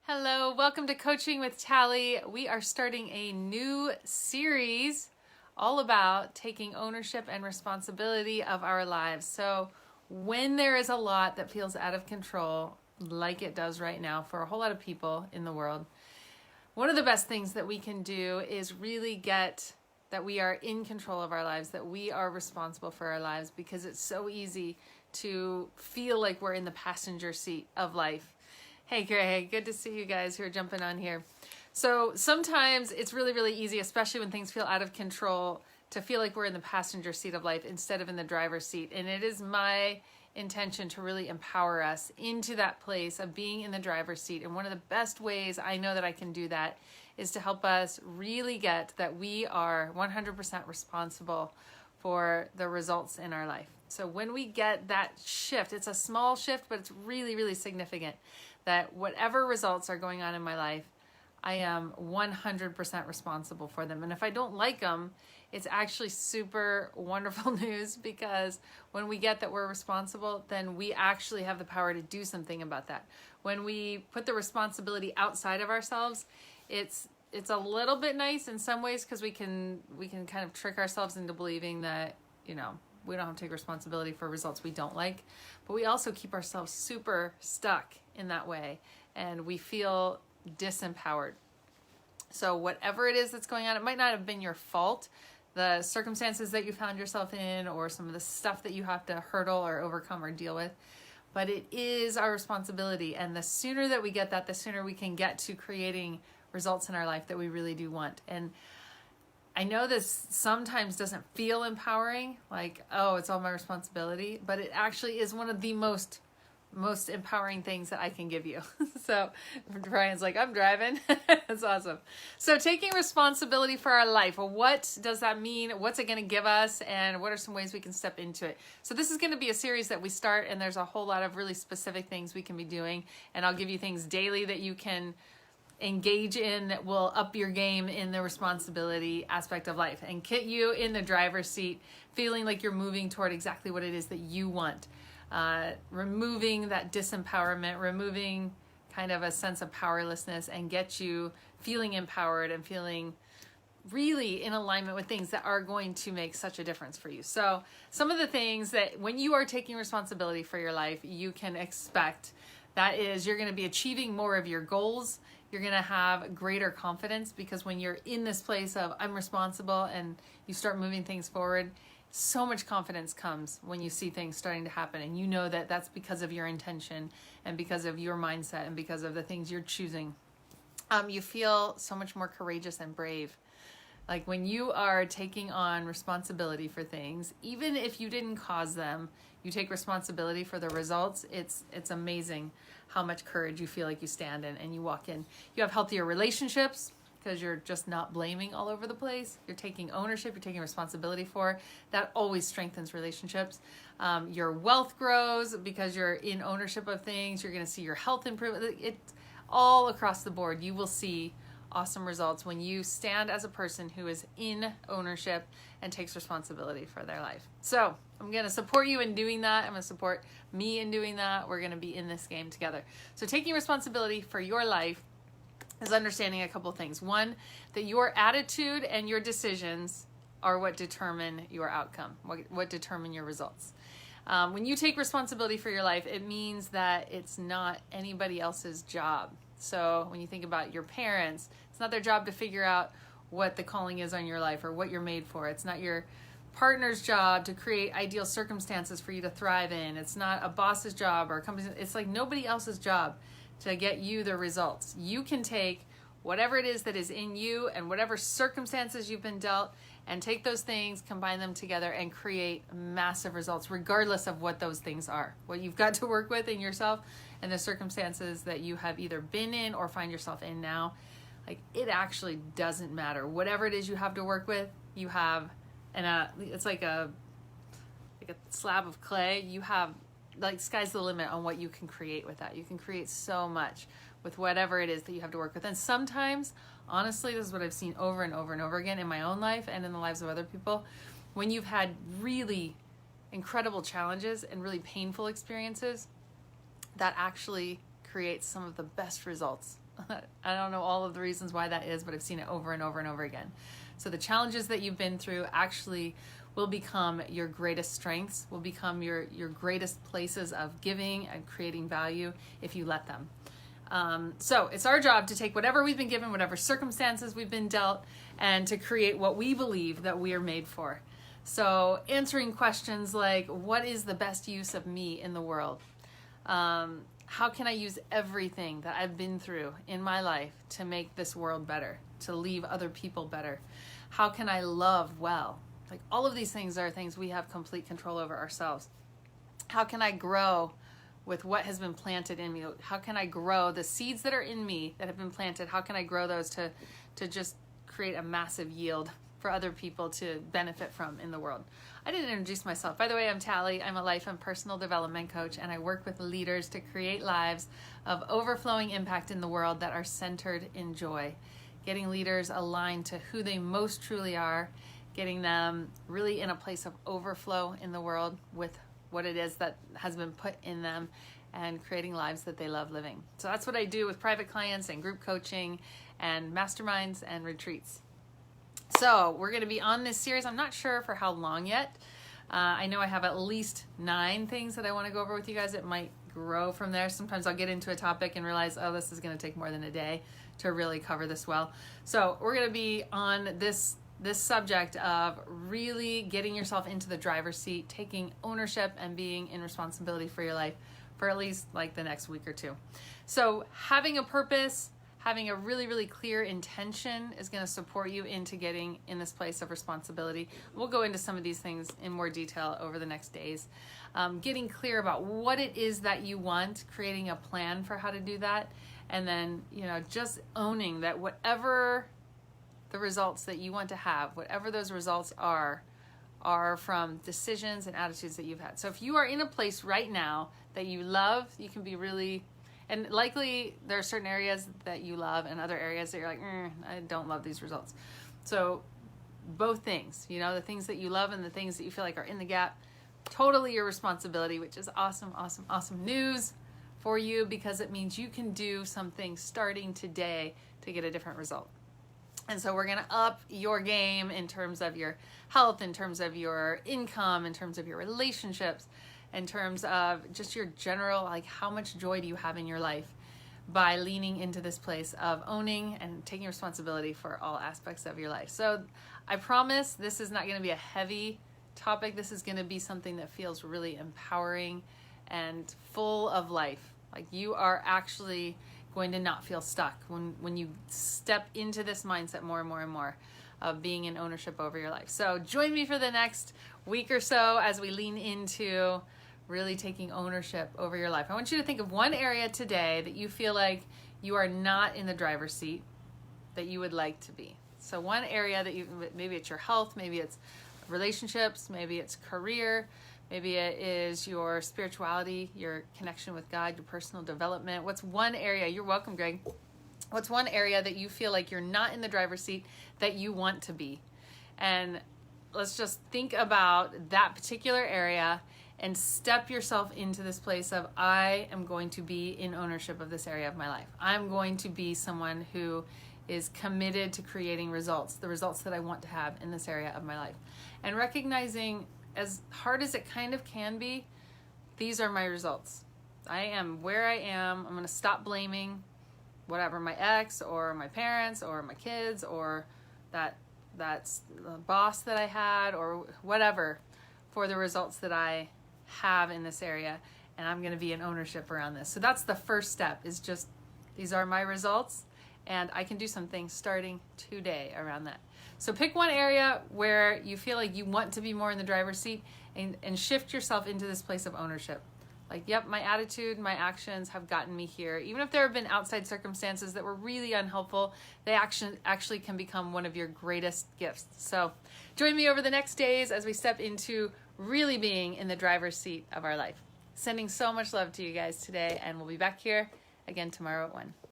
Hello, welcome to Coaching with Tally. We are starting a new series all about taking ownership and responsibility of our lives. So when there is a lot that feels out of control, like it does right now for a whole lot of people in the world, one of the best things that we can do is really get that we are in control of our lives, that we are responsible for our lives, because it's so easy to feel like we're in the passenger seat of life. Hey, Greg, good to see you guys who are jumping on here. So sometimes it's really, really easy, especially when things feel out of control, to feel like we're in the passenger seat of life instead of in the driver's seat. And it is my intention to really empower us into that place of being in the driver's seat. And one of the best ways I know that I can do that is to help us really get that we are 100% responsible for the results in our life. So when we get that shift, it's a small shift, but it's really, really significant, that whatever results are going on in my life, I am 100% responsible for them. And if I don't like them, it's actually super wonderful news, because when we get that we're responsible, then we actually have the power to do something about that. When we put the responsibility outside of ourselves, it's a little bit nice in some ways, because we can kind of trick ourselves into believing that, we don't have to take responsibility for results we don't like, but we also keep ourselves super stuck in that way, and we feel disempowered. So whatever it is that's going on, it might not have been your fault, the circumstances that you found yourself in, or some of the stuff that you have to hurdle or overcome or deal with, but it is our responsibility. And the sooner that we get that, the sooner we can get to creating results in our life that we really do want. And I know this sometimes doesn't feel empowering, like, oh, it's all my responsibility, but it actually is one of the most empowering things that I can give you. So Brian's like, I'm driving. That's awesome. So taking responsibility for our life, well, what does that mean? What's it going to give us? And what are some ways we can step into it? So this is going to be a series that we start, and there's a whole lot of really specific things we can be doing. And I'll give you things daily that you can engage in that will up your game in the responsibility aspect of life and get you in the driver's seat, feeling like you're moving toward exactly what it is that you want. Removing that disempowerment, removing kind of a sense of powerlessness, and get you feeling empowered and feeling really in alignment with things that are going to make such a difference for you. So some of the things that when you are taking responsibility for your life, you can expect, that is, you're going to be achieving more of your goals. You're going to have greater confidence, because when you're in this place of I'm responsible and you start moving things forward, so much confidence comes when you see things starting to happen, and you know that that's because of your intention and because of your mindset and because of the things you're choosing. You feel so much more courageous and brave. Like when you are taking on responsibility for things, even if you didn't cause them, you take responsibility for the results. It's amazing how much courage you feel like you stand in, and you walk in. You have healthier relationships, because you're just not blaming all over the place. You're taking ownership, you're taking responsibility for. That always strengthens relationships. Your wealth grows because you're in ownership of things. You're going to see your health improve. It's all across the board. You will see awesome results when you stand as a person who is in ownership and takes responsibility for their life. So I'm going to support you in doing that. I'm going to support me in doing that. We're going to be in this game together. So taking responsibility for your life is understanding a couple of things. One, that your attitude and your decisions are what determine your outcome, what determine your results. When you take responsibility for your life, it means that it's not anybody else's job. So when you think about your parents, it's not their job to figure out what the calling is on your life or what you're made for. It's not your partner's job to create ideal circumstances for you to thrive in. It's not a boss's job or a company's. It's like nobody else's job to get you the results. You can take whatever it is that is in you and whatever circumstances you've been dealt, and take those things, combine them together, and create massive results, regardless of what those things are, what you've got to work with in yourself and the circumstances that you have either been in or find yourself in now. Like, it actually doesn't matter. Whatever it is you have to work with, you have, and it's like a slab of clay. You have, like, sky's the limit on what you can create with that. You can create so much with whatever it is that you have to work with. And sometimes, honestly, this is what I've seen over and over and over again in my own life and in the lives of other people. When you've had really incredible challenges and really painful experiences, that actually creates some of the best results. I don't know all of the reasons why that is, but I've seen it over and over and over again. So the challenges that you've been through actually will become your greatest strengths, will become your greatest places of giving and creating value if you let them. So it's our job to take whatever we've been given, whatever circumstances we've been dealt, and to create what we believe that we are made for. So answering questions like, what is the best use of me in the world? How can I use everything that I've been through in my life to make this world better, to leave other people better? How can I love well? Like, all of these things are things we have complete control over ourselves. How can I grow with what has been planted in me? How can I grow the seeds that are in me that have been planted? How can I grow those to just create a massive yield for other people to benefit from in the world? I didn't introduce myself. By the way, I'm Tally. I'm a life and personal development coach, and I work with leaders to create lives of overflowing impact in the world that are centered in joy. Getting leaders aligned to who they most truly are, getting them really in a place of overflow in the world with what it is that has been put in them, and creating lives that they love living. So that's what I do with private clients and group coaching and masterminds and retreats. So we're going to be on this series. I'm not sure for how long yet. I know I have at least 9 things that I want to go over with you guys. It might grow from there. Sometimes I'll get into a topic and realize, oh, this is going to take more than a day to really cover this well. So we're going to be on this subject of really getting yourself into the driver's seat, taking ownership and being in responsibility for your life for at least like the next week or 2. So having a purpose, having a really, really clear intention is going to support you into getting in this place of responsibility. We'll go into some of these things in more detail over the next days. Getting clear about what it is that you want, creating a plan for how to do that, and then, just owning that whatever the results that you want to have, whatever those results are from decisions and attitudes that you've had. So if you are in a place right now that you love, you can be really, and likely there are certain areas that you love and other areas that you're like, I don't love these results. So both things, the things that you love and the things that you feel like are in the gap, totally your responsibility, which is awesome, awesome, awesome news for you, because it means you can do something starting today to get a different result. And so we're going to up your game in terms of your health, in terms of your income, in terms of your relationships, in terms of just your general, like, how much joy do you have in your life by leaning into this place of owning and taking responsibility for all aspects of your life. So I promise this is not going to be a heavy topic. This is going to be something that feels really empowering and full of life. Like, you are actually going to not feel stuck when you step into this mindset more and more and more of being in ownership over your life. So join me for the next week or so as we lean into really taking ownership over your life. I want you to think of one area today that you feel like you are not in the driver's seat that you would like to be. So one area that maybe it's your health, maybe it's relationships, maybe it's career, maybe it is your spirituality, your connection with God, your personal development. What's one area, you're welcome, Greg. What's one area that you feel like you're not in the driver's seat that you want to be? And let's just think about that particular area and step yourself into this place of, I am going to be in ownership of this area of my life. I'm going to be someone who is committed to creating results, the results that I want to have in this area of my life. And recognizing, as hard as it kind of can be, these are my results. I am where I am. I'm going to stop blaming whatever, my ex or my parents or my kids or that's the boss that I had or whatever for the results that I have in this area. And I'm going to be in ownership around this. So that's the first step, is just, these are my results and I can do something starting today around that. So pick one area where you feel like you want to be more in the driver's seat and shift yourself into this place of ownership. Like, yep, my attitude, my actions have gotten me here. Even if there have been outside circumstances that were really unhelpful, they actually can become one of your greatest gifts. So join me over the next days as we step into really being in the driver's seat of our life. Sending so much love to you guys today, and we'll be back here again tomorrow at 1.